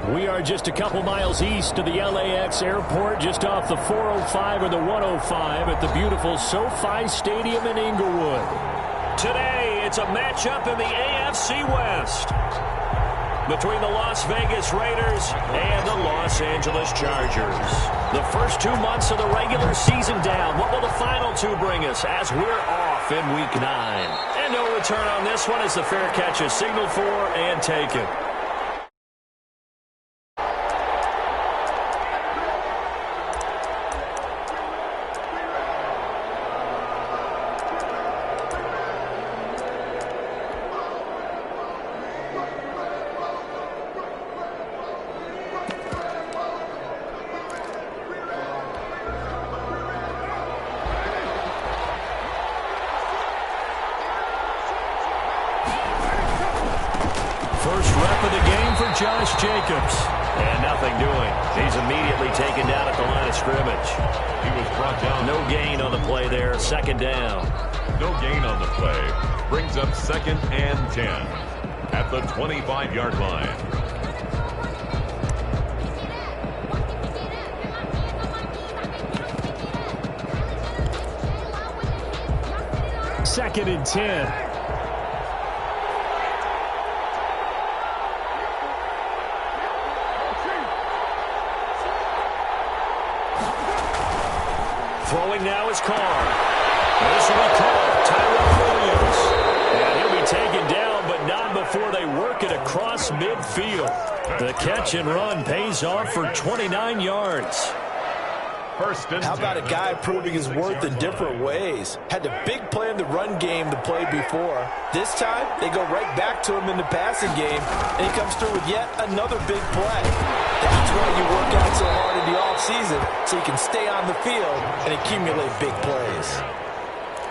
We are just a couple miles east of the LAX airport, just off the 405 or the 105 at the beautiful SoFi Stadium in Inglewood. Today, it's a matchup in the AFC West between the Las Vegas Raiders and the Los Angeles Chargers. The first 2 months of the regular season down. What will the final two bring us as we're off in Week 9? And no return on this one as the fair catch is signaled for and taken. First rep of the game for Josh Jacobs. And nothing doing. He's immediately taken down at the line of scrimmage. He was brought down. No gain on the play there. Second down. No gain on the play. Brings up 2nd and 10 at the 25-yard line. Second and 10. Throwing now is Carr. This will be caught. Tyrell Williams. And he'll be taken down, but not before they work it across midfield. The catch and run pays off for 29 yards. How about a guy proving his worth in different ways? Had a big play in the run game to play before. This time, they go right back to him in the passing game, and he comes through with yet another big play. That's why you work out so hard in the offseason, so you can stay on the field and accumulate big plays.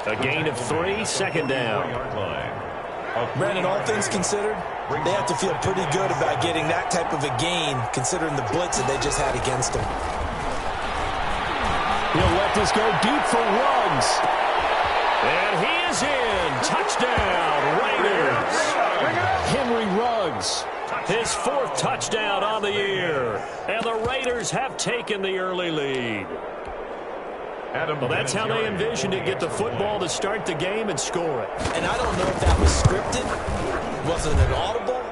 A gain of 3, second down. Brandon, all things considered, they have to feel pretty good about getting that type of a gain, considering the blitz that they just had against them. He'll let this go deep for Ruggs. And he is in. Touchdown, Raiders. Henry Ruggs, his 4th touchdown on the year. And the Raiders have taken the early lead. Well, that's how they envisioned it, get the football to start the game and score it. And I don't know if that was scripted. Was it an audible?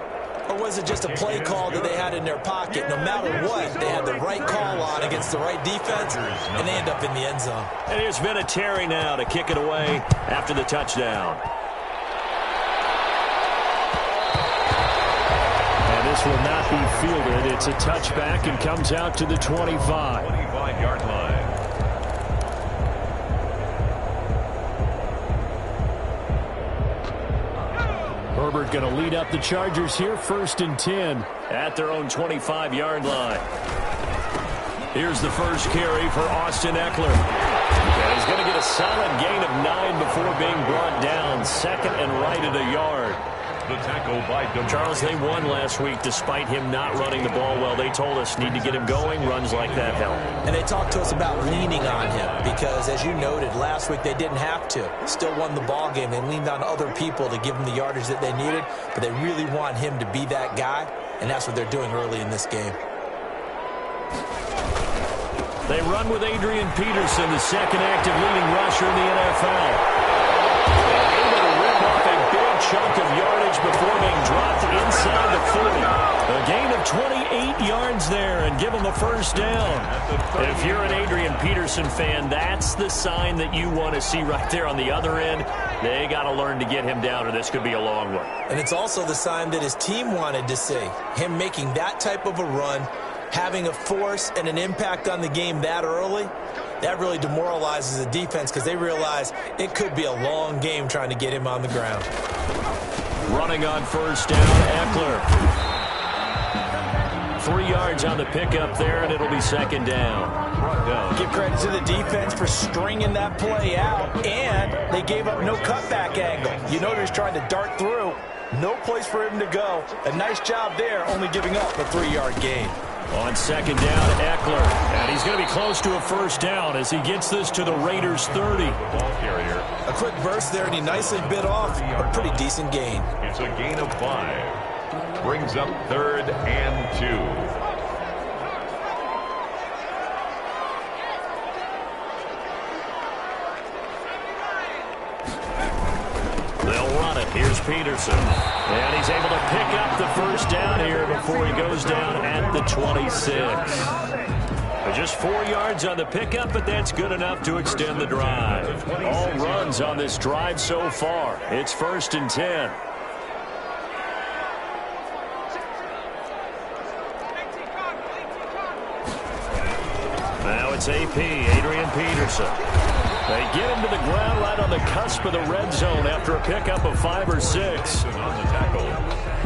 Or was it just a play call that they had in their pocket? No matter what, they had the right call on against the right defense, and they end up in the end zone. And here's Vinatieri now to kick it away after the touchdown. And this will not be fielded. It's a touchback and comes out to the 25. 25-yard line. Herbert going to lead up the Chargers here, 1st and 10 at their own 25-yard line. Here's the first carry for Austin Eckler. And he's going to get a solid gain of 9 before being brought down. 2nd and right at a yard. The tackle by Charles, they won last week despite him not running the ball well. They told us need to get him going. Runs like that help. And they talked to us about leaning on him because, as you noted, last week they didn't have to. Still won the ball game. They leaned on other people to give them the yardage that they needed, but they really want him to be that guy, and that's what they're doing early in this game. They run with Adrian Peterson, the 2nd active leading rusher in the NFL. Able to rip off a big chunk of yardage before being dropped inside the 40. A gain of 28 yards there and give him a first down. If you're an Adrian Peterson fan, that's the sign that you want to see right there on the other end. They got to learn to get him down or this could be a long one. And it's also the sign that his team wanted to see. Him making that type of a run, having a force and an impact on the game that early, that really demoralizes the defense because they realize it could be a long game trying to get him on the ground. Running on first down, Eckler. 3 yards on the pickup there, and it'll be 2nd down. Give credit to the defense for stringing that play out, and they gave up no cutback angle. You know he's trying to dart through. No place for him to go. A nice job there, only giving up a 3-yard gain. On 2nd down, Eckler. And he's going to be close to a first down as he gets this to the Raiders' 30. A quick burst there, and he nicely bit off a pretty decent gain. It's a gain of 5. Brings up 3rd and 2. Peterson. And he's able to pick up the first down here before he goes down at the 26. Just 4 yards on the pickup, but that's good enough to extend the drive. All runs on this drive so far. It's 1st and 10. Now it's AP, Adrian Peterson. They get him to the ground right on the cusp of the red zone after a pickup of 5 or 6. On the tackle.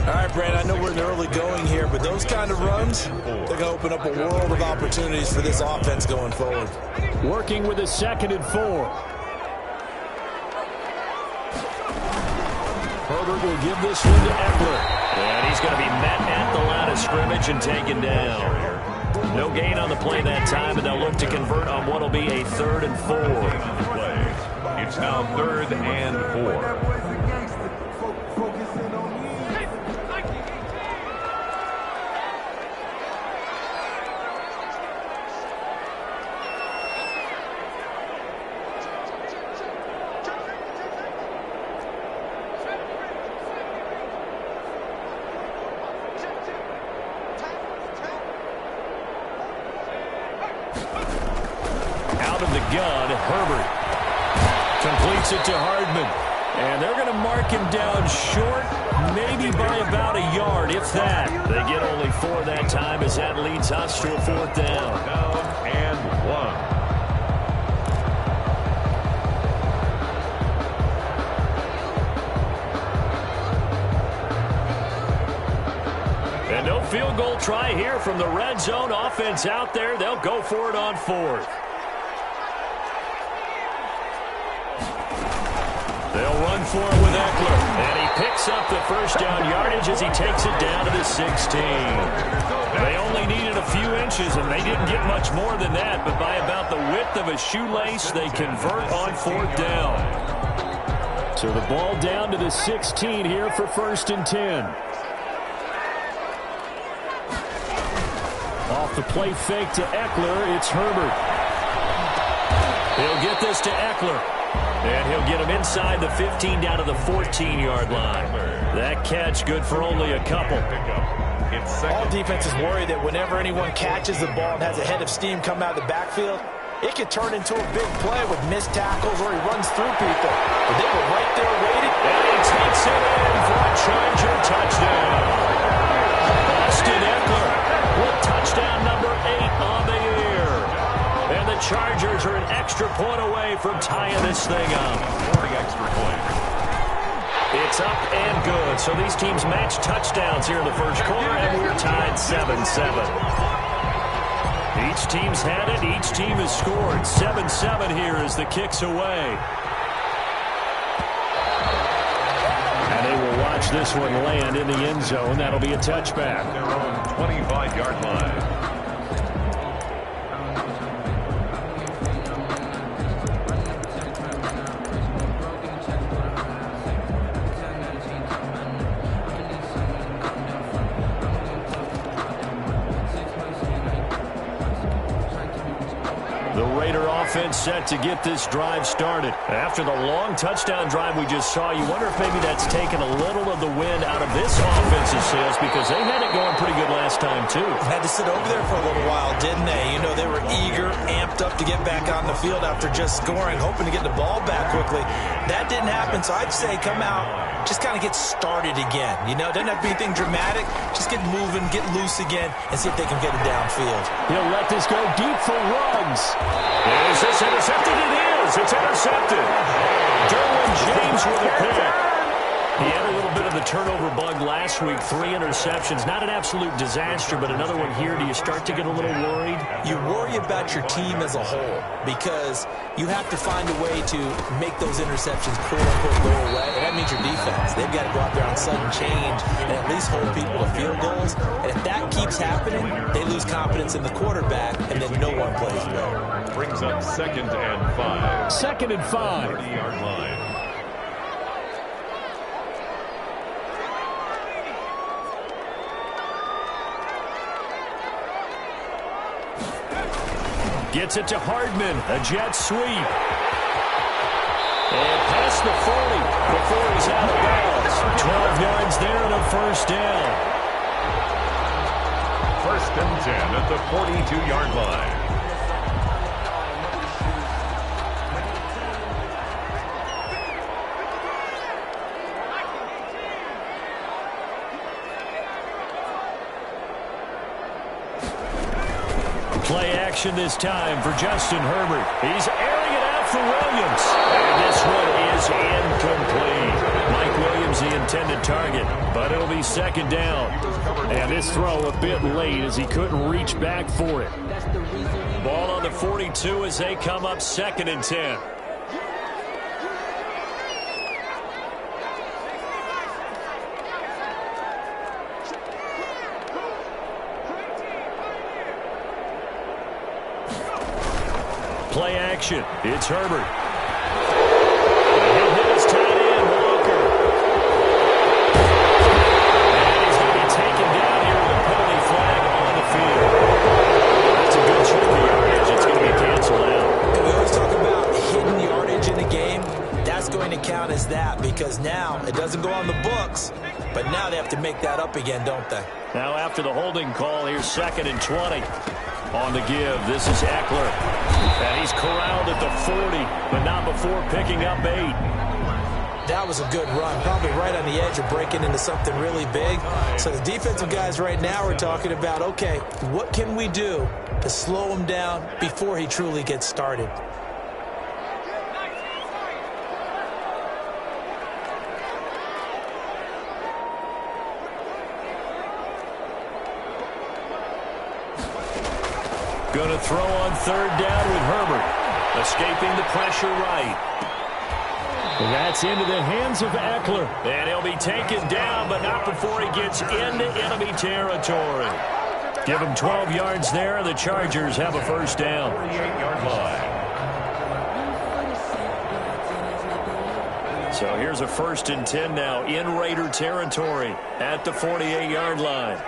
All right, Brand, I know we're in the early going here, but those kind of runs, they're going to open up a world of opportunities for this offense going forward. Working with a 2nd and 4. Herbert will give this one to Eckler. And he's going to be met at the line of scrimmage and taken down. No gain on the play that time, and they'll look to convert on what will be a 3rd and 4. It's now 3rd and 4. Gun, Herbert completes it to Hardman, and they're going to mark him down short, maybe by about a yard, if that. They get only 4 that time as that leads us to a 4th down. Down and 1. And no field goal try here from the red zone. Offense out there. They'll go for it on 4th. They'll run for it with Eckler. And he picks up the first down yardage as he takes it down to the 16. They only needed a few inches, and they didn't get much more than that. But by about the width of a shoelace, they convert on 4th down. So the ball down to the 16 here for 1st and 10. Off the play fake to Eckler, it's Herbert. He'll get this to Eckler. And he'll get him inside the 15 down to the 14-yard line. That catch good for only a couple. All defenses worry that whenever anyone catches the ball and has a head of steam come out of the backfield, it could turn into a big play with missed tackles or he runs through people. But they were right there waiting. And he takes it in for a Charger touchdown. Austin Eckler with touchdown number 8 on the year. And the Chargers are an extra point away from tying this thing up. 40 extra points. It's up and good. So these teams match touchdowns here in the first quarter, and we're tied 7-7. Each team's had it. Each team has scored. 7-7 here as the kick's away. And they will watch this one land in the end zone. That'll be a touchback. Their own 25-yard line. Offense set to get this drive started. After the long touchdown drive we just saw, you wonder if maybe that's taken a little of the wind out of this offense's sails because they had it going pretty good last time, too. Had to sit over there for a little while, didn't they? You know, they were eager, amped up to get back on the field after just scoring, hoping to get the ball back quickly. That didn't happen, so I'd say come out, just kind of get started again. You know, doesn't have to be anything dramatic. Just get moving, get loose again, and see if they can get it downfield. He'll let this go deep for Ruggs. Is this intercepted? It is. It's intercepted. Derwin James with a pick. He had a little bit of the turnover bug last week. 3 interceptions. Not an absolute disaster, but another one here. Do you start to get a little worried? You worry about your team as a whole because you have to find a way to make those interceptions quote-unquote go away. And that means your defense. They've got to go out there on sudden change and at least hold people to field goals. And if that keeps happening, they lose confidence in the quarterback, and then no one plays well. Brings up 2nd and 5. 2nd and 5. 30-yard line. Gets it to Hardman. A jet sweep. And past the 40 before he's out of bounds. 12 yards there and a first down. First and 10 at the 42-yard line. Play action this time for Justin Herbert. He's airing it out for Williams. And this one is incomplete. Mike Williams, the intended target, but it'll be second down. And this throw a bit late as he couldn't reach back for it. Ball on the 42 as they come up second and 10. Play action. It's Herbert. He'll hit his tight end, Walker. And he's going to be taken down here with a penalty flag on the field. That's a good chunk of yardage. It's going to be canceled out. And we always talk about hidden yardage in a game. That's going to count as that because now it doesn't go on the books, but now they have to make that up again, don't they? Now after the holding call, here's second and 20. On the give, this is Eckler. And he's corralled at the 40, but not before picking up 8. That was a good run, probably right on the edge of breaking into something really big. So the defensive guys right now are talking about, okay, what can we do to slow him down before he truly gets started? Going to throw on third down with Herbert. Escaping the pressure right. And that's into the hands of Eckler. And he'll be taken down, but not before he gets into enemy territory. Give him 12 yards there, and the Chargers have a first down. 48-yard line. So here's a first and 10 now in Raider territory at the 48-yard line.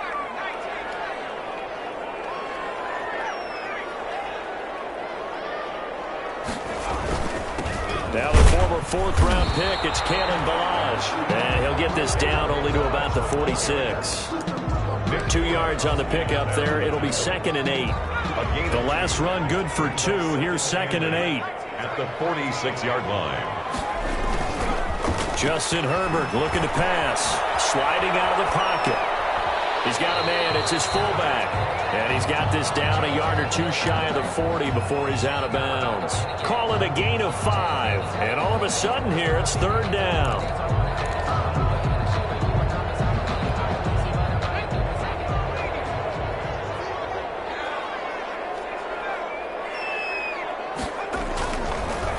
Now the former fourth-round pick, it's Kalen Ballage. And he'll get this down only to about the 46. 2 yards on the pickup there. It'll be second and 8. The last run good for 2. Here's second and 8. At the 46-yard line. Justin Herbert looking to pass. Sliding out of the pocket. He's got a man. It's his fullback. And he's got this down a yard or two shy of the 40 before he's out of bounds. Call it a gain of 5. And all of a sudden here, it's third down.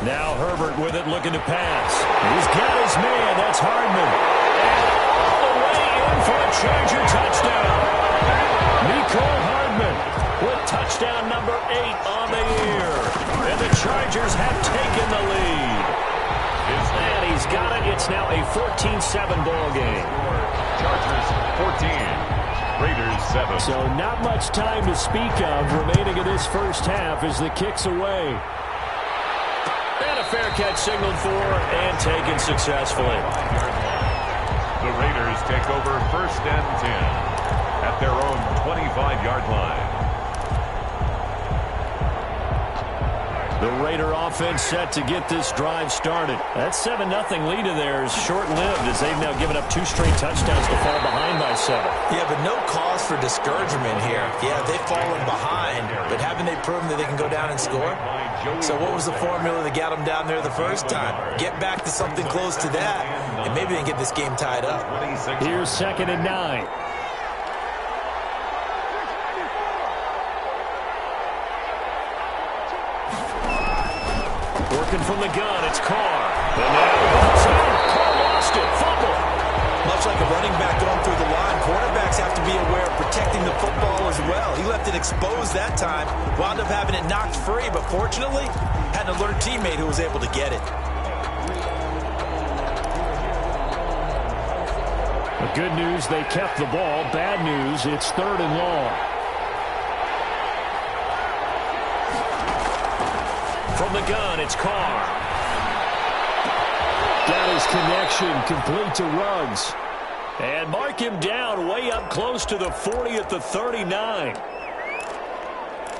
Now Herbert with it looking to pass. He's got his man. That's Hardman. And all the way in for a Charger touchdown. Mecole Hardman with touchdown number 8 on the year. And the Chargers have taken the lead. And he's got it. It's now a 14-7 ball game. Chargers 14. Raiders 7. So not much time to speak of remaining in this first half as the kick's away. And a fair catch signaled for and taken successfully. The Raiders take over first and 10 at their own 25-yard line. The Raider offense set to get this drive started. That 7-0 lead of theirs short-lived as they've now given up 2 straight touchdowns to fall behind by 7. Yeah, but no cause for discouragement here. Yeah, they've fallen behind, but haven't they proven that they can go down and score? So what was the formula that got them down there the first time? Get back to something close to that, and maybe they can get this game tied up. Here's second and 9. Working from the gun, it's Carr. And now Carr lost it. Fumble. Much like a running back going through the line, quarterbacks have to be aware of protecting the football as well. He left it exposed that time, wound up having it knocked free, but fortunately, had an alert teammate who was able to get it. The good news, they kept the ball. Bad news, it's third and long. From the gun, it's Carr. Got his connection complete to Ruggs. And mark him down way up close to the 40 at the 39.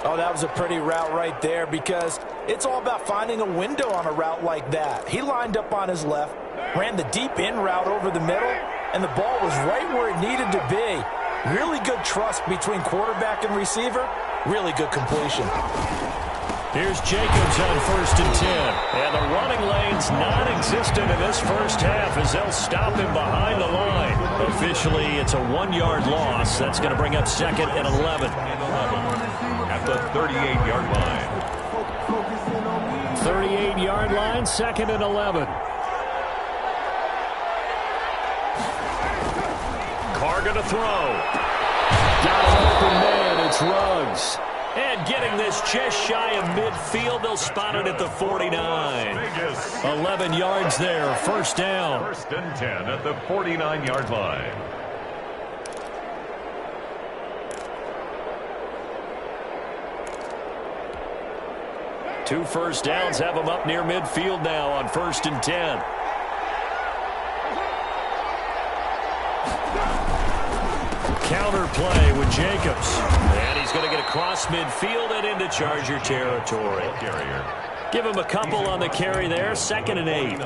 Oh, that was a pretty route right there because it's all about finding a window on a route like that. He lined up on his left, ran the deep in route over the middle, and the ball was right where it needed to be. Really good trust between quarterback and receiver. Really good completion. Here's Jacobs on 1st and 10. And the running lane's non-existent in this first half as they'll stop him behind the line. Officially, it's a 1-yard loss. That's going to bring up 2nd and 11. At the 38-yard line. 38-yard line, 2nd and 11. Carr going to throw. Got an open man. It's Ruggs. And getting this just shy of midfield, they'll spot it at the 49. 11 yards there, 1st down. 1st and 10 at the 49-yard line. Two first downs have them up near midfield now on 1st and 10. Counter play with Jacobs. And he's going to get across midfield and into Charger territory. Give him a couple on the carry there. 2nd and 8.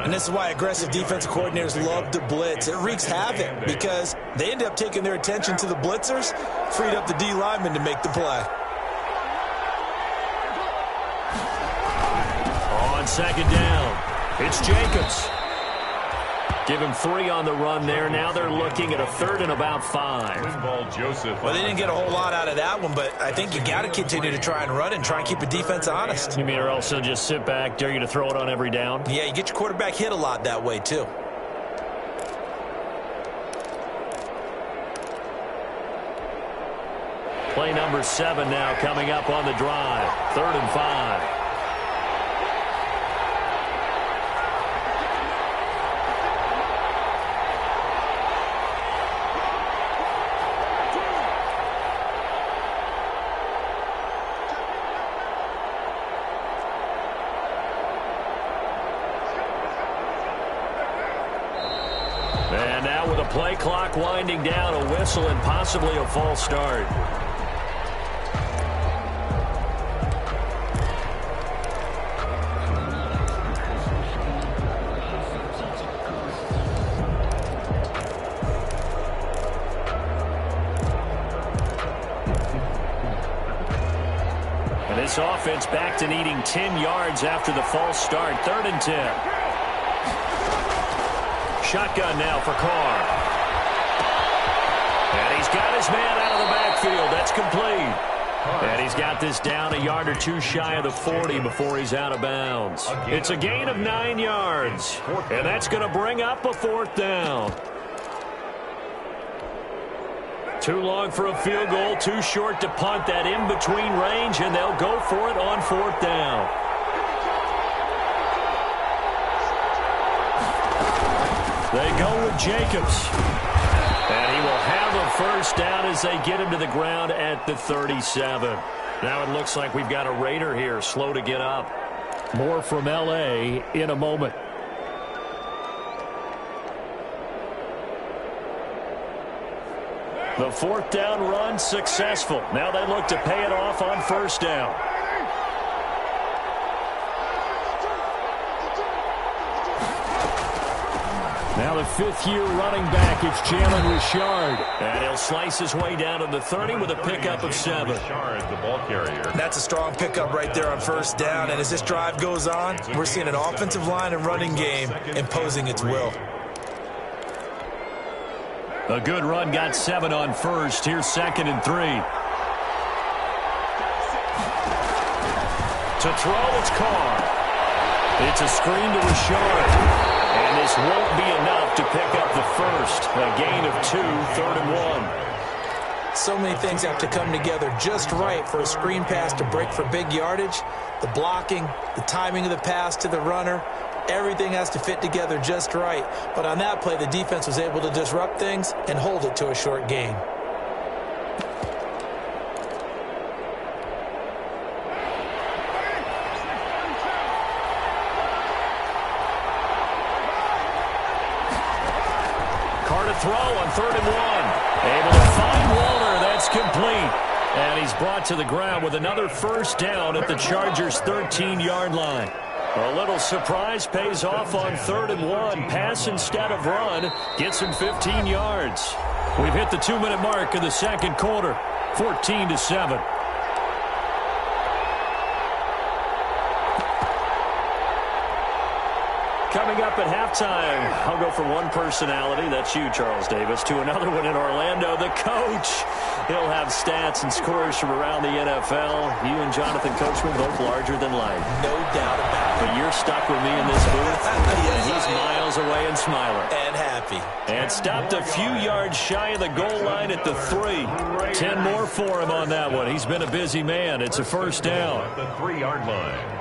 And this is why aggressive defensive coordinators love to blitz. It wreaks havoc because they end up taking their attention to the blitzers, freed up the D lineman to make the play. On 2nd down, it's Jacobs. Give him 3 on the run there. Now they're looking at a 3rd and about 5. Well, they didn't get a whole lot out of that one, but I think you got to continue to try and run and try and keep the defense honest. You mean or else they'll just sit back, dare you to throw it on every down? Yeah, you get your quarterback hit a lot that way, too. Play number 7 now coming up on the drive. 3rd and 5. And now with a play clock winding down, a whistle and possibly a false start. And this offense back to needing 10 yards after the false start. 3rd and 10. Shotgun now for Carr. And he's got his man out of the backfield. That's complete. And he's got this down a yard or two shy of the 40 before he's out of bounds. It's a gain of 9 yards. And that's going to bring up a 4th down. Too long for a field goal, too short to punt. That in-between range, and they'll go for it on 4th down. They go with Jacobs. And he will have a 1st down as they get him to the ground at the 37. Now it looks like we've got a Raider here, slow to get up. More from L.A. in a moment. The 4th down run successful. Now they look to pay it off on 1st down. Now the 5th-year running back, it's Jalen Richard. And he'll slice his way down to the 30 with a pickup of 7. Richard, the ball carrier. That's a strong pickup right there on 1st down. And as this drive goes on, we're seeing an offensive line and running game imposing its will. A good run got 7 on 1st. Here's 2nd and 3. To throw, it's Carr. It's a screen to Richard. And this won't be enough to pick up the 1st. A gain of 2, 3rd and 1. So many things have to come together just right for a screen pass to break for big yardage. The blocking, the timing of the pass to the runner, everything has to fit together just right. But on that play, the defense was able to disrupt things and hold it to a short gain. 3rd and 1. Able to find Walter. That's complete. And he's brought to the ground with another first down at the Chargers' 13-yard line. A little surprise pays off on 3rd and 1. Pass instead of run. Gets him 15 yards. We've hit the 2-minute mark of the second quarter. 14-7. Coming up at halftime, I'll go from one personality, that's you, Charles Davis, to another one in Orlando, the coach. He'll have stats and scores from around the NFL. You and Jonathan Coachman both larger than life. No doubt about it. But you're stuck with me in this booth, and he's miles away and smiling. And happy. And stopped a few yards shy of the goal line at the 3. 10 more for him on that one. He's been a busy man. It's a first down. At the 3-yard line.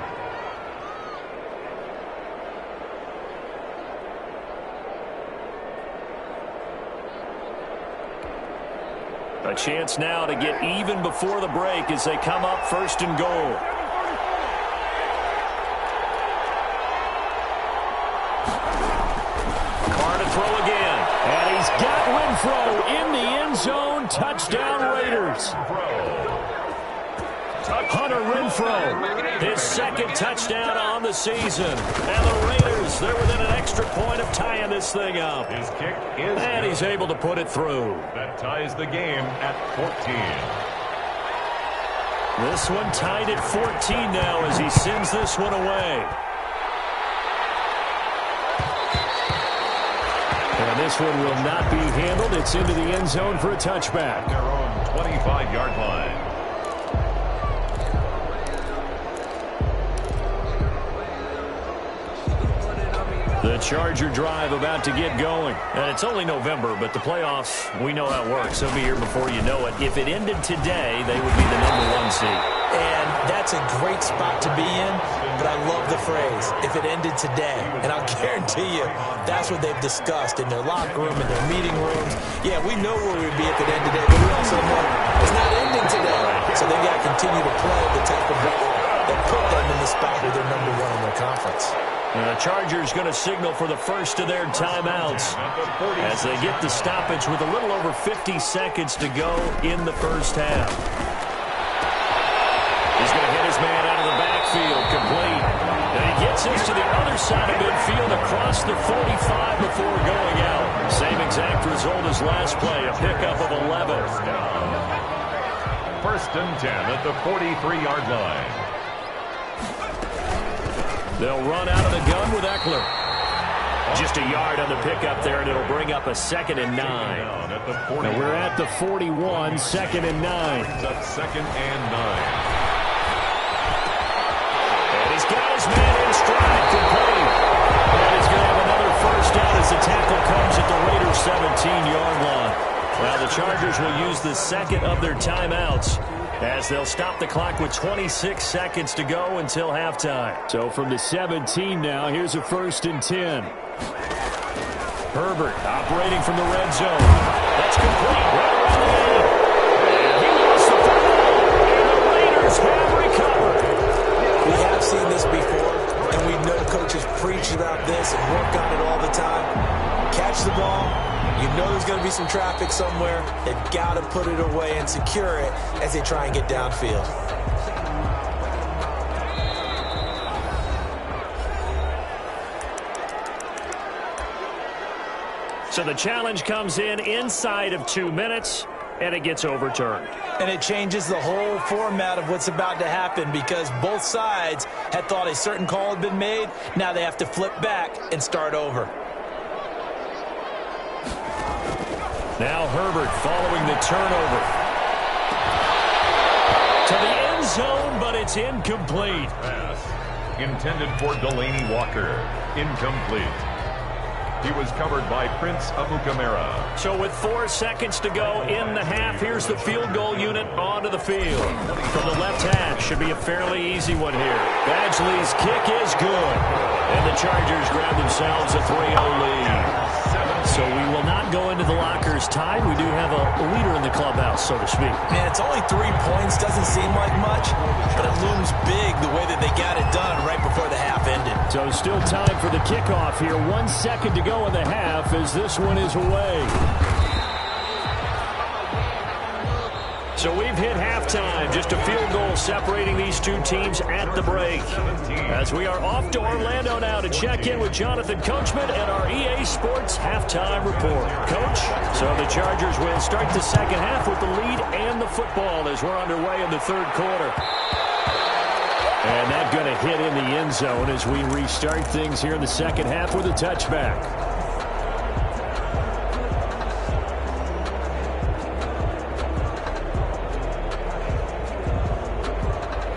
A chance now to get even before the break as they come up 1st and goal. Carr to throw again. And he's got Renfrow in the end zone. Touchdown Raiders. Hunter Renfrow, his 2nd touchdown on the season. And the Raiders, they're within an extra point of tying this thing up. His kick is and he's able to put it through. That ties the game at 14. This one tied at 14 now as he sends this one away. And this one will not be handled. It's into the end zone for a touchback. Their own 25-yard line. The Charger drive about to get going. And it's only November, but the playoffs, we know how it works. They'll be here before you know it. If it ended today, they would be the #1 seed. And that's a great spot to be in, but I love the phrase, if it ended today. And I'll guarantee you, that's what they've discussed in their locker room, in their meeting rooms. Yeah, we know where we'd be if it ended today, but we also know it's not ending today. So they've got to continue to play the type of ball that put them in the spot where they're #1 in their conference. And the Chargers going to signal for the first of their timeouts as they get the stoppage with a little over 50 seconds to go in the first half. He's going to hit his man out of the backfield, complete. And he gets this to the other side of midfield across the 45 before going out. Same exact result as last play, a pickup of 11. 1st and 10 at the 43-yard line. They'll run out of the gun with Eckler. Just a yard on the pickup there, and it'll bring up a 2nd and 9. Now we're at the 41, 2nd and 9. Brings up 2nd and 9. And he's got his man in stride, complete. And he's going to have another first down as the tackle comes at the Raiders' 17-yard line. Now the Chargers will use the 2nd of their timeouts as they'll stop the clock with 26 seconds to go until halftime. So from the 17 now, here's a 1st and 10. Herbert operating from the red zone. That's complete. Right around the end. And he lost the football. And the Raiders have recovered. We have seen this before, and we know coaches preach about this and work on it all the time. Catch the ball. You know there's going to be some traffic somewhere. They've got to put it away and secure it as they try and get downfield. So the challenge comes in inside of 2 minutes, and it gets overturned. And it changes the whole format of what's about to happen because both sides had thought a certain call had been made. Now they have to flip back and start over. Now Herbert following the turnover. To the end zone, but it's incomplete. Pass intended for Delaney Walker. Incomplete. He was covered by Prince Amukamara. So with 4 seconds to go in the half, here's the field goal unit onto the field. From the left hash, should be a fairly easy one here. Badgley's kick is good. And the Chargers grab themselves a 3-0 lead. So we will not go into the lockers tied. We do have a leader in the clubhouse, so to speak. Man, it's only 3 points. Doesn't seem like much, but it looms big the way that they got it done right before the half ended. So still time for the kickoff here. 1 second to go in the half as this one is away. So we've hit halftime. Just a field goal separating these two teams at the break. As we are off to Orlando now to check in with Jonathan Coachman and our EA Sports halftime report. Coach, so the Chargers will start the second half with the lead and the football as we're underway in the third quarter. And that's going to hit in the end zone as we restart things here in the second half with a touchback.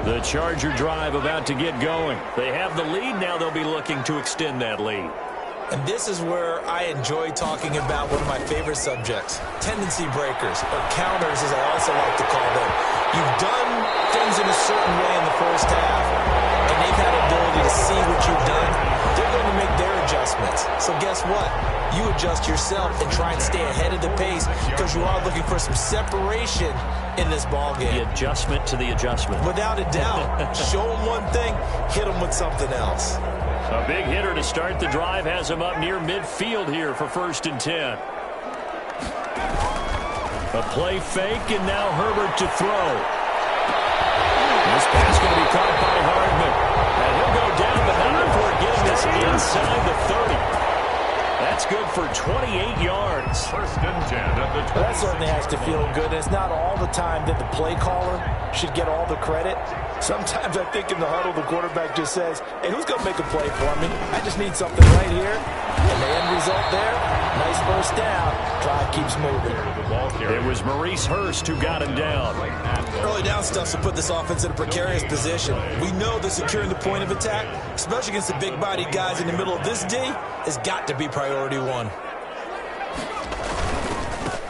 The Charger drive about to get going. They have the lead. Now they'll be looking to extend that lead. And this is where I enjoy talking about one of my favorite subjects, tendency breakers, or counters as I also like to call them. You've done things in a certain way in the first half, and they've had the ability to see what you've done. They're going to make their adjustments. So guess what? You adjust yourself and try and stay ahead of the pace because you are looking for some separation in this ball game. The adjustment to the adjustment. Without a doubt. Show them one thing, hit them with something else. A big hitter to start the drive has him up near midfield here for 1st and 10. A play fake, and now Herbert to throw. This pass going to be caught by Hardman. And he'll go down, but not before getting this inside the 30. That's good for 28 yards. 1st and 10 at the 20. That certainly has to feel good. And it's not all the time that the play caller should get all the credit. Sometimes I think in the huddle, the quarterback just says, hey, who's going to make a play for me? I just need something right here. And the end result there, nice first down. Drive keeps moving. It was Maurice Hurst who got him down. Early down stuff to put this offense in a precarious position. We know that securing the point of attack, especially against the big-bodied guys in the middle of this D, has got to be priority one.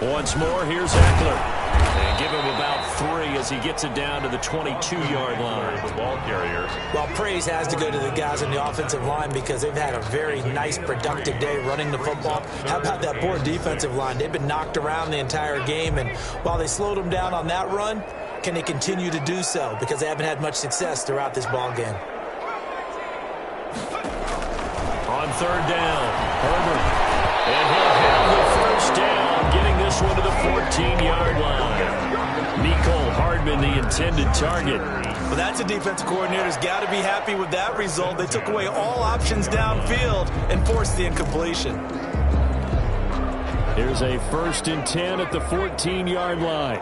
Once more, here's Eckler. And give him about 3 as he gets it down to the 22-yard line. The ball carrier. Well, praise has to go to the guys on the offensive line because they've had a very nice, productive day running the football. How about that poor defensive line? They've been knocked around the entire game, and while they slowed them down on that run, can they continue to do so? Because they haven't had much success throughout this ball game. On 3rd down, Herbert. And he'll have the first down, getting this one to the 14-yard line. Mecole Hardman, the intended target. Well, that's a defensive coordinator's got to be happy with that result. They took away all options downfield and forced the incompletion. Here's a 1st and 10 at the 14-yard line.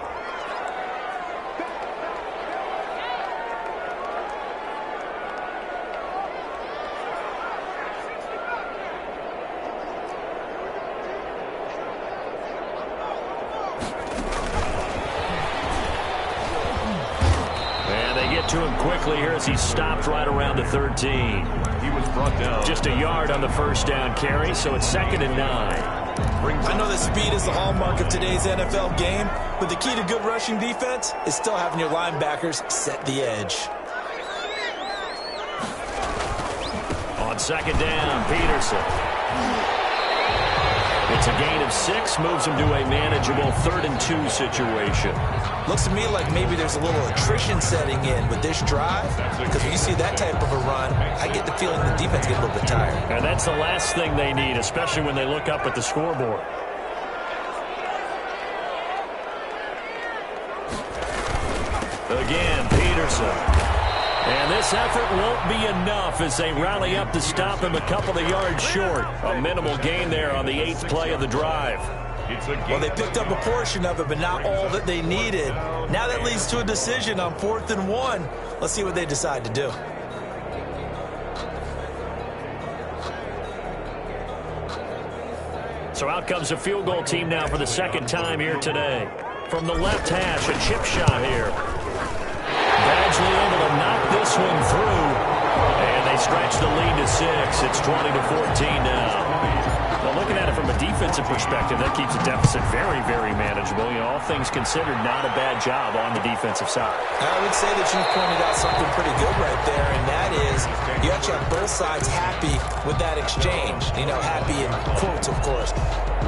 To him quickly here as he stopped right around the 13. He was brought down. Just a yard on the first down carry, so it's 2nd and 9. I know that speed is the hallmark of today's NFL game, but the key to good rushing defense is still having your linebackers set the edge. On 2nd down, Peterson. It's a gain of 6, moves him to a manageable 3rd and 2 situation. Looks to me like maybe there's a little attrition setting in with this drive, because when you see that type of a run, I get the feeling the defense gets a little bit tired. And that's the last thing they need, especially when they look up at the scoreboard. Again, Peterson. And this effort won't be enough as they rally up to stop him a couple of yards short. A minimal gain there on the 8th play of the drive. Well, they picked up a portion of it, but not all that they needed. Now that leads to a decision on 4th and 1. Let's see what they decide to do. So out comes the field goal team now for the 2nd time here today. From the left hash, a chip shot here. Badgley able to knock this one through. And they stretch the lead to 6. It's 20-14 now. Well, looking at it from a defensive perspective, that keeps the deficit very, very manageable. You know, all things considered, not a bad job on the defensive side. I would say that you pointed out something pretty good right there, and that is you actually have both sides happy with that exchange. You know, happy in quotes, of course.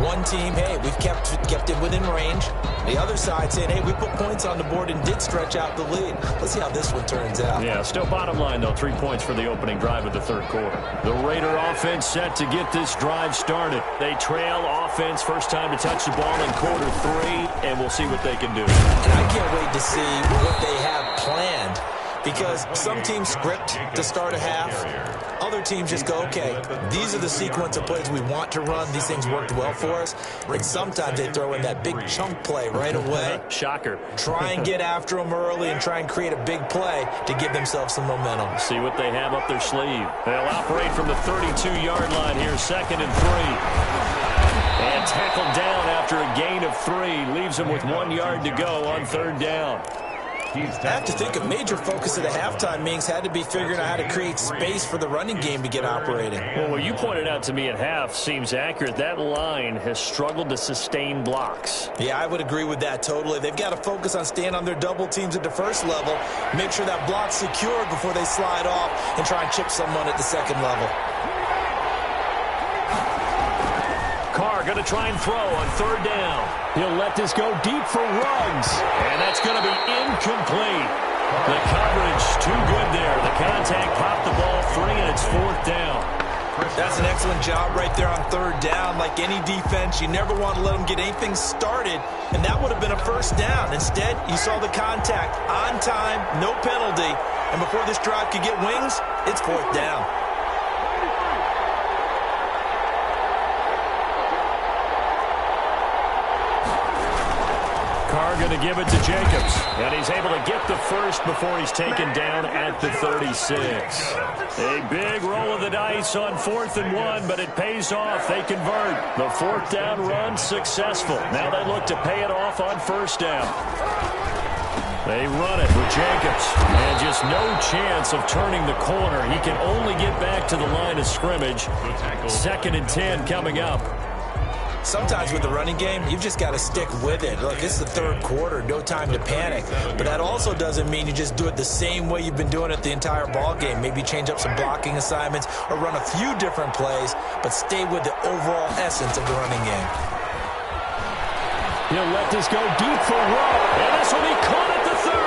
One team, hey, we've kept it within range. The other side saying, hey, we put points on the board and did stretch out the lead. Let's see how this one turns out. Yeah, still bottom line, though, 3 points for the opening drive of the 3rd quarter. The Raider offense set to get this drive started. They trail offense, first time to touch the ball in quarter 3, and we'll see what they can do. And I can't wait see what they have planned. Because some teams script to start a half. Other teams just go, okay, these are the sequence of plays we want to run. These things worked well for us. And sometimes they throw in that big chunk play right away. Shocker. Try and get after them early and try and create a big play to give themselves some momentum. See what they have up their sleeve. They'll operate from the 32-yard line here, 2nd and 3. And tackled down after a gain of 3. Leaves them with 1 yard to go on 3rd down. I have to think a major focus of the halftime meetings had to be figuring out how to create space for the running game to get operating. Well, what you pointed out to me at half seems accurate. That line has struggled to sustain blocks. Yeah, I would agree with that totally. They've got to focus on staying on their double teams at the first level, make sure that block's secure before they slide off and try and chip someone at the second level. Carr going to try and throw on 3rd down. He'll let this go deep for Ruggs. And that's going to be incomplete. The coverage too good there. The contact popped the ball free, and it's 4th down. That's an excellent job right there on 3rd down. Like any defense, you never want to let them get anything started, and that would have been a 1st down. Instead, you saw the contact on time, no penalty, and before this drive could get wings, it's 4th down. Carr going to give it to Jacobs. And he's able to get the first before he's taken down at the 36. A big roll of the dice on 4th and 1, but it pays off. They convert. The 4th down run successful. Now they look to pay it off on 1st down. They run it with Jacobs. And just no chance of turning the corner. He can only get back to the line of scrimmage. 2nd and 10 coming up. Sometimes with the running game, you've just got to stick with it. Look, it's the 3rd quarter, no time to panic. But that also doesn't mean you just do it the same way you've been doing it the entire ball game. Maybe change up some blocking assignments or run a few different plays, but stay with the overall essence of the running game. He'll let this go deep for Rowe, and this will be caught at the 30.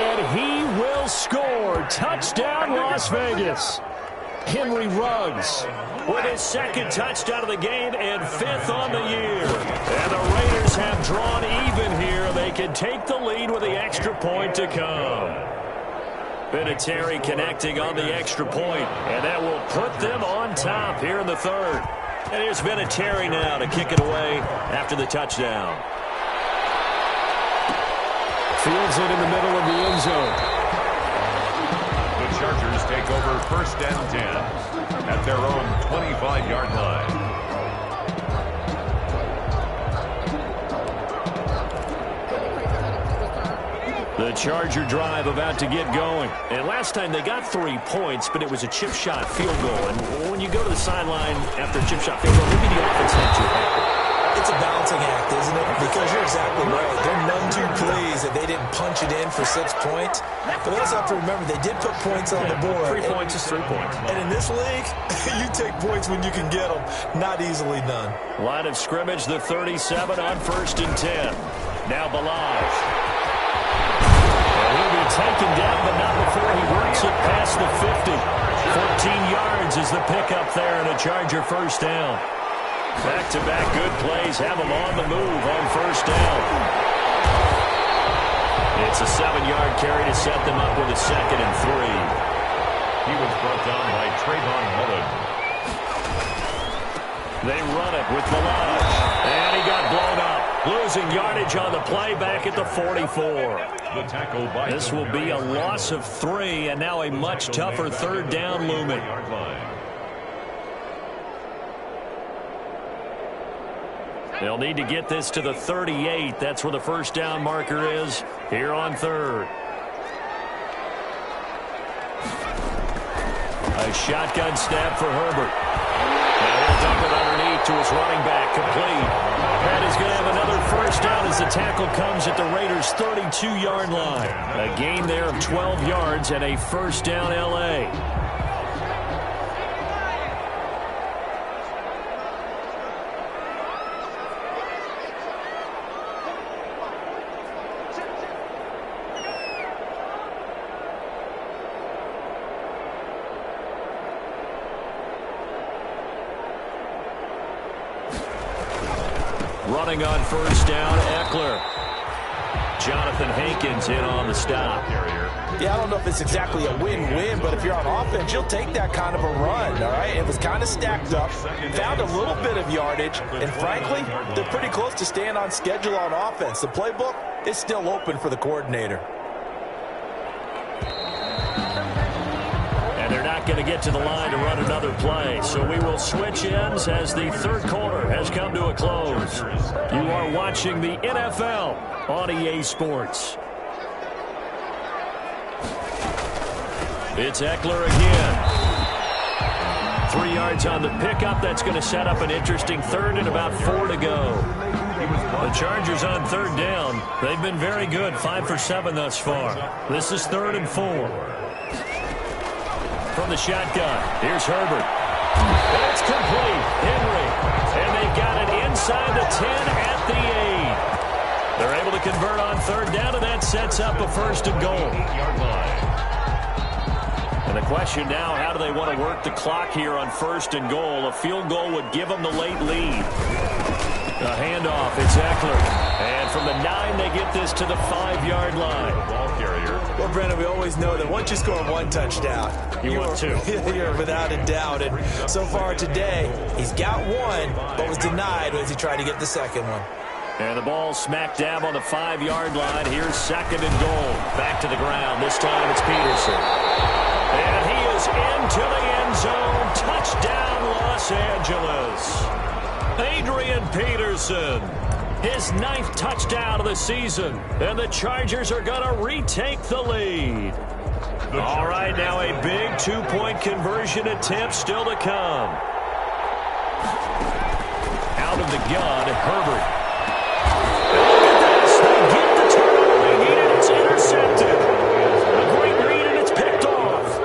And he will score. Touchdown, Las Vegas. Henry Ruggs with his 2nd touchdown of the game and 5th on the year. And the Raiders have drawn even here. They can take the lead with the extra point to come. Vinatieri connecting on the extra point, and that will put them on top here in the 3rd. And here's Vinatieri now to kick it away after the touchdown. Fields it in the middle of the end zone. The Chargers take over 1st and 10 at their own 25-yard line. The Charger drive about to get going. And last time they got 3 points, but it was a chip shot field goal. And when you go to the sideline after a chip shot field goal, maybe the offense had you happy. It's a balancing act, isn't it? Because you're exactly right. They're none too pleased that they didn't punch it in for 6 points. But we also have to remember they did put points on the board. 3 points is 3 points. And in this league, you take points when you can get them. Not easily done. Line of scrimmage, the 37 on 1st and 10. Now Balazs. He'll be taken down, but not before he works it past the 50. 14 yards is the pickup there, and a Charger 1st down. Back-to-back good plays have them on the move on 1st down. It's a 7-yard carry to set them up with a 2nd and 3. He was brought down by Trayvon Mullen. They run it with Balazs, and he got blown up. Losing yardage on the play back at the 44. The tackle by this will be a loss of 3, and now a much tougher 3rd down looming. They'll need to get this to the 38. That's where the 1st down marker is here on 3rd. A shotgun snap for Herbert. Now he'll dump it underneath to his running back, complete. That is going to have another 1st down as the tackle comes at the Raiders' 32-yard line. A gain there of 12 yards and a 1st down L.A. Running on 1st down, Eckler. Jonathan Hankins in on the stop. Yeah, I don't know if it's exactly a win-win, but if you're on offense, you'll take that kind of a run, all right? It was kind of stacked up, found a little bit of yardage, and frankly, they're pretty close to staying on schedule on offense. The playbook is still open for the coordinator. And they're not going to get to the line to run another play, so we will switch ends as the third quarter has come to a close. You are watching the NFL on EA Sports. It's Ekeler again. 3 yards on the pickup. That's going to set up an interesting third and about 4 to go. The Chargers on third down. They've been very good, 5 for 7 thus far. This is 3rd and 4. From the shotgun, here's Herbert. It's complete. Henry. And they've got it inside the 10 at the 8. They're able to convert on third down, and that sets up a 1st and goal. 8-yard line. And the question now, how do they want to work the clock here on 1st and goal? A field goal would give them the late lead. A handoff, it's Ekeler. And from the 9, they get this to the 5-yard line. Ball carrier. Well, Brandon, we always know that once you score 1 touchdown, you want 2. You're without a doubt. And so far today, he's got 1, but was denied as he tried to get the second one. And the ball smack dab on the 5-yard line. Here's 2nd and goal. Back to the ground. This time it's Peterson. And he is into the end zone. Touchdown, Los Angeles. Adrian Peterson, his 9th touchdown of the season. And the Chargers are going to retake the lead. All right, now a big 2-point conversion attempt still to come. Out of the gun, Herbert. Look at this. They get the turnover they needed. It's intercepted. A great read, and it's picked off.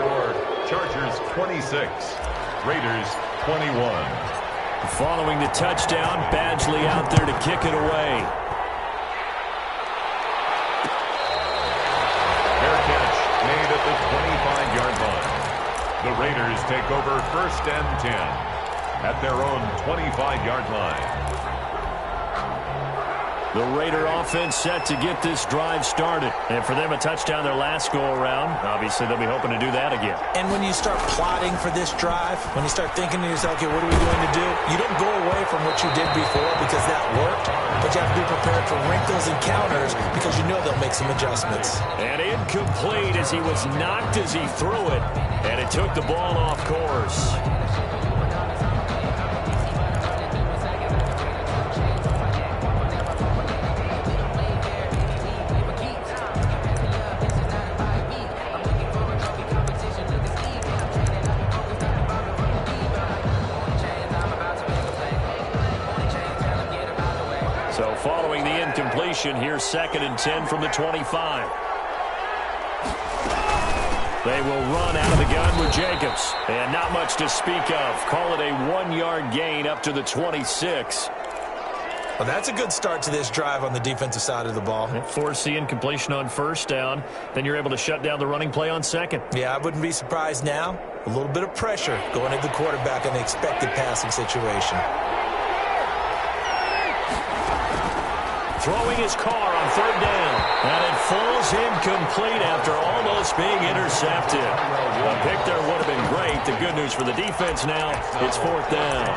Chargers 26, Raiders 21. Following the touchdown, Badgley out there to kick it away. Fair catch made at the 25-yard line. The Raiders take over 1st and 10 at their own 25-yard line. The Raider offense set to get this drive started. And for them, a touchdown their last go-around. Obviously, they'll be hoping to do that again. And when you start plotting for this drive, when you start thinking to yourself, okay, what are we going to do? You don't go away from what you did before because that worked, but you have to be prepared for wrinkles and counters because you know they'll make some adjustments. And incomplete as he was knocked as he threw it, and it took the ball off course. So following the incompletion, here's 2nd and 10 from the 25. They will run out of the gun with Jacobs. And not much to speak of. Call it a 1-yard gain up to the 26. Well, that's a good start to this drive on the defensive side of the ball. Force the incompletion on 1st down. Then you're able to shut down the running play on 2nd. Yeah, I wouldn't be surprised now. A little bit of pressure going into the quarterback in the expected passing situation. Throwing his car on 3rd down. And it falls incomplete after almost being intercepted. A pick there would have been great. The good news for the defense now, it's 4th down.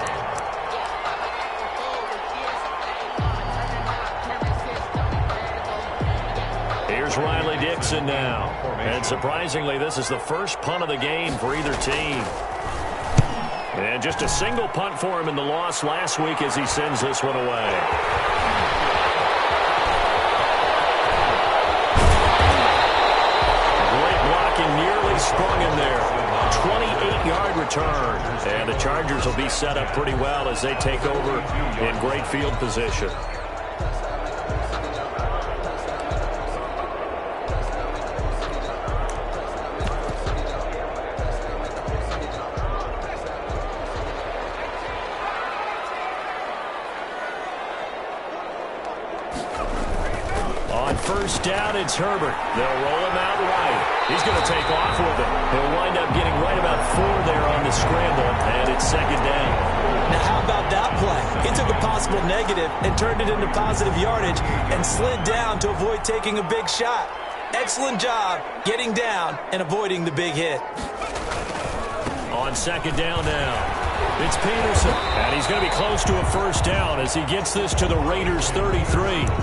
Here's Riley Dixon now. And surprisingly, this is the first punt of the game for either team. And just a single punt for him in the loss last week as he sends this one away. Nearly sprung in there. 28-yard return. And the Chargers will be set up pretty well as they take over in great field position. On 1st down, it's Herbert. They'll roll him out right. He's going to take off with it. He'll wind up getting right about 4 there on the scramble, and it's second down. Now, how about that play? He took a possible negative and turned it into positive yardage and slid down to avoid taking a big shot. Excellent job getting down and avoiding the big hit. On second down now, it's Peterson, and he's going to be close to a first down as he gets this to the Raiders' 33.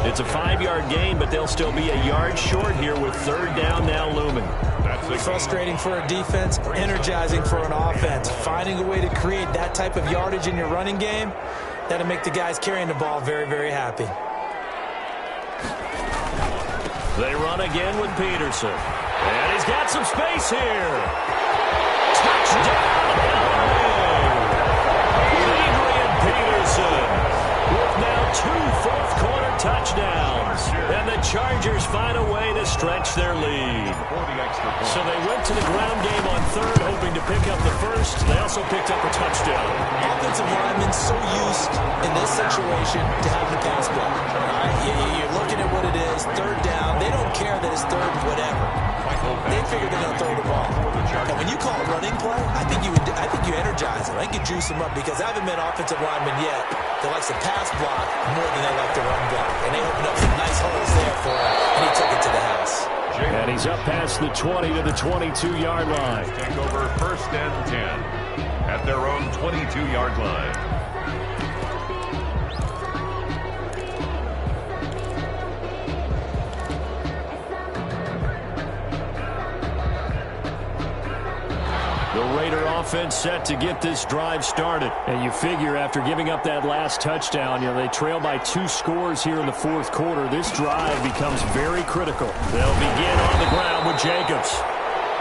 It's a 5-yard gain, but they'll still be a yard short here with third down now looming. That's frustrating for a defense, energizing for an offense. Finding a way to create that type of yardage in your running game, that'll make the guys carrying the ball very, very happy. They run again with Peterson, and he's got some space here. Touchdown, Adrian Peterson with now 2 fourth-quarter touchdowns. And the Chargers find a way to stretch their lead. So they went to the ground game on third, hoping to pick up the first. They also picked up a touchdown. Offensive linemen so used in this situation to having the pass block. You're looking at what it is, third down. They don't care that it's third whatever. They figure they're going to throw the ball. And when you call a running play, I think you energize them. I think you juice them up because I haven't met offensive linemen yet that likes to pass block more than they like to run block. And they opened up some nice holes there for him, and he took it to the house. And he's up past the 20 to the 22-yard line. Take over first and 10 at their own 22-yard line. The Raider offense set to get this drive started. And you figure after giving up that last touchdown, they trail by 2 scores here in the fourth quarter. This drive becomes very critical. They'll begin on the ground with Jacobs.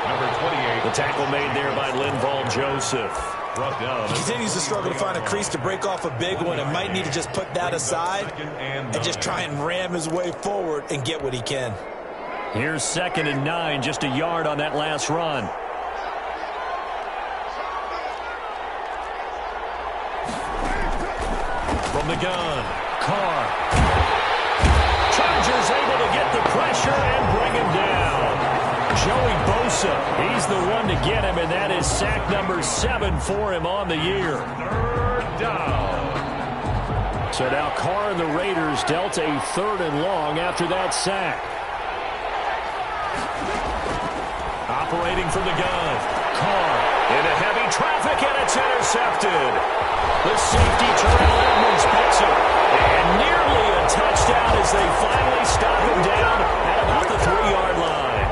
Number 28. The tackle made there by Linval Joseph. He continues to struggle to find a crease to break off a big one and might need to just put that aside and just try and ram his way forward and get what he can. Here's 2nd and 9, just a yard on that last run. From the gun, Carr. Chargers able to get the pressure and bring him down. Joey Bosa, he's the one to get him, and that is sack number 7 for him on the year. Third down. So now Carr and the Raiders dealt a 3rd and long after that sack. Operating from the gun, Carr into heavy traffic, and it's intercepted. The safety, Terrell Edmonds, picks him. And nearly a touchdown as they finally stop him down at about the 3-yard line.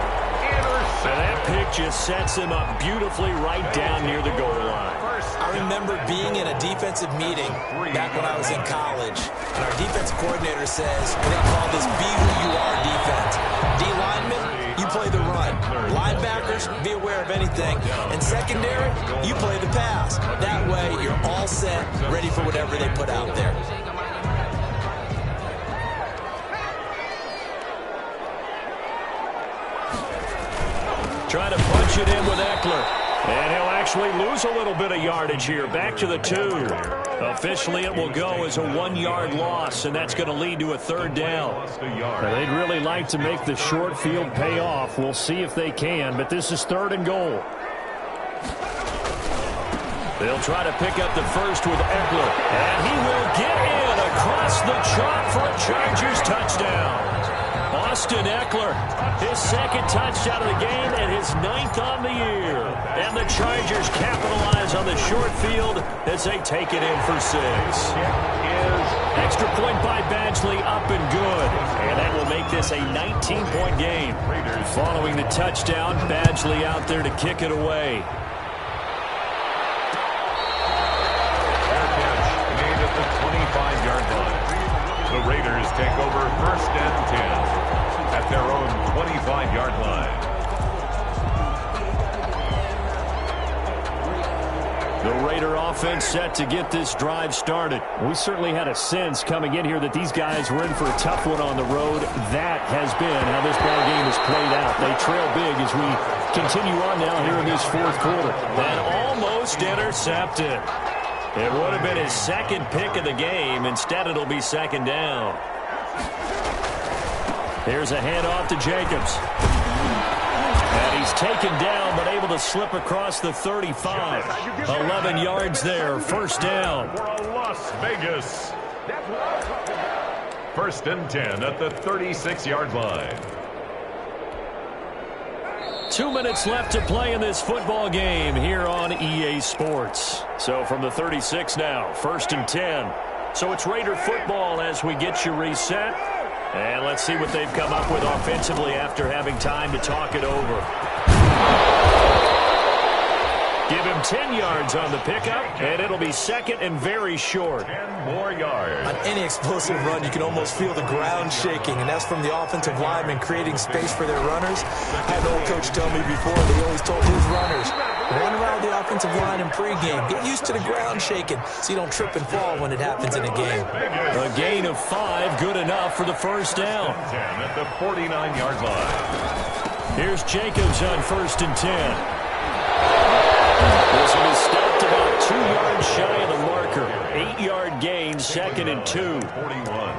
And that pick just sets him up beautifully right down near the goal line. I remember being in a defensive meeting back when I was in college, and our defense coordinator says, we're going to call this Be Who You Are defense. D-linemen, you play the run. Linebackers, be aware of anything. And secondary, you play the pass. That way, you're all set, ready for whatever they put out there. Trying to punch it in with Eckler. And he'll actually lose a little bit of yardage here. Back to the 2. Officially, it will go as a 1-yard loss, and that's going to lead to a 3rd down. They'd really like to make the short field pay off. We'll see if they can, but this is 3rd and goal. They'll try to pick up the first with Eckler, and he will get in across the chalk for a Chargers touchdown. Austin Eckler, his 2nd touchdown of the game and his 9th on the year. And the Chargers capitalize on the short field as they take it in for 6. Extra point by Badgley, up and good. And that will make this a 19-point game. Following the touchdown, Badgley out there to kick it away. Made at the 25-yard line. The Raiders take over first and 10 at their own 25-yard line. The Raider offense set to get this drive started. We certainly had a sense coming in here that these guys were in for a tough one on the road. That has been how this ball game has played out. They trail big as we continue on now here in this fourth quarter. And almost intercepted. It would have been his 2nd pick of the game. Instead, it'll be 2nd down. Here's a handoff to Jacobs. And he's taken down, but able to slip across the 35. 11 yards there, first down. For a Las Vegas. First and 10 at the 36-yard line. 2 minutes left to play in this football game here on EA Sports. So from the 36 now, first and 10. So it's Raider football as we get you reset. And let's see what they've come up with offensively after having time to talk it over. Give him 10 yards on the pickup, and it'll be second and very short. 10 more yards. On any explosive run, you can almost feel the ground shaking, and that's from the offensive linemen creating space for their runners. I had an old coach tell me before, they always told his runners, run around the offensive line in pregame. Get used to the ground shaking so you don't trip and fall when it happens in a game. A gain of 5, good enough for the first down. 10 at the 49-yard line. Here's Jacobs on first and 10. This one is stopped about 2 yards shy of the marker. 8-yard gain, second and 2. 41.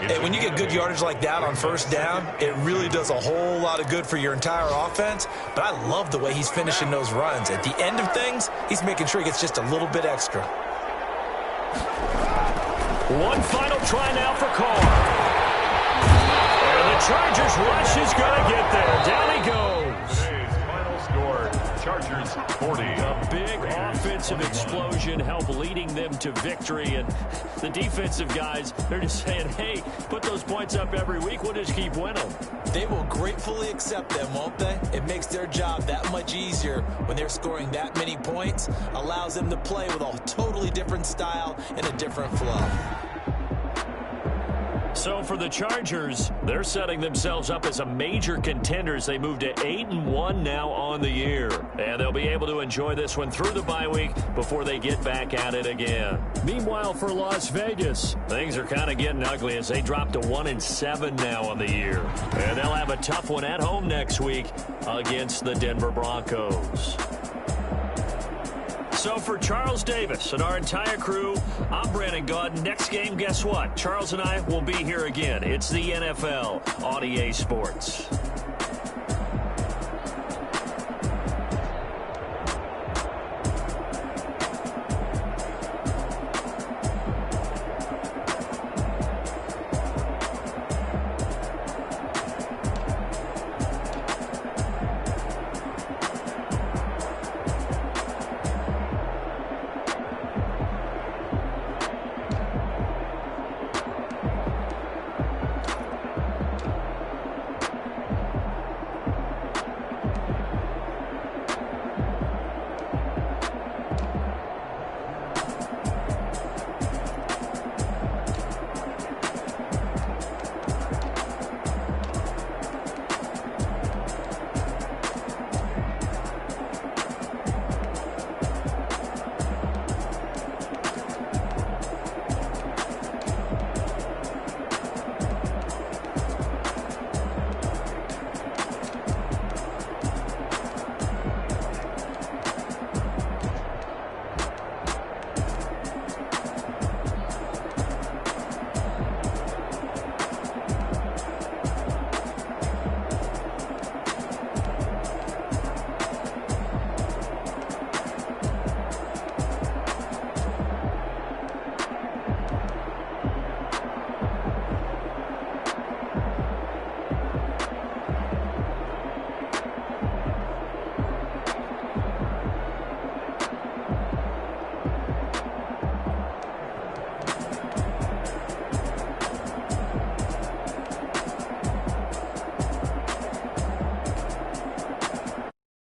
Hey, when you get good yardage like that on first down, it really does a whole lot of good for your entire offense. But I love the way he's finishing those runs. At the end of things, he's making sure he gets just a little bit extra. One final try now for Carr. And the Chargers rush is going to get there. Down he goes. Final score, Chargers 40. A big offensive explosion helped leading them to victory. And the defensive guys, they're just saying, hey, put those points up every week. We'll just keep winning. They will gratefully accept them, won't they? It makes their job that much easier when they're scoring that many points. Allows them to play with a totally different style and a different flow. So for the Chargers, they're setting themselves up as a major contender as they move to 8-1 now on the year. And they'll be able to enjoy this one through the bye week before they get back at it again. Meanwhile, for Las Vegas, things are kind of getting ugly as they drop to 1-7 now on the year. And they'll have a tough one at home next week against the Denver Broncos. So for Charles Davis and our entire crew, I'm Brandon Gaudin. Next game, guess what? Charles and I will be here again. It's the NFL on EA Sports.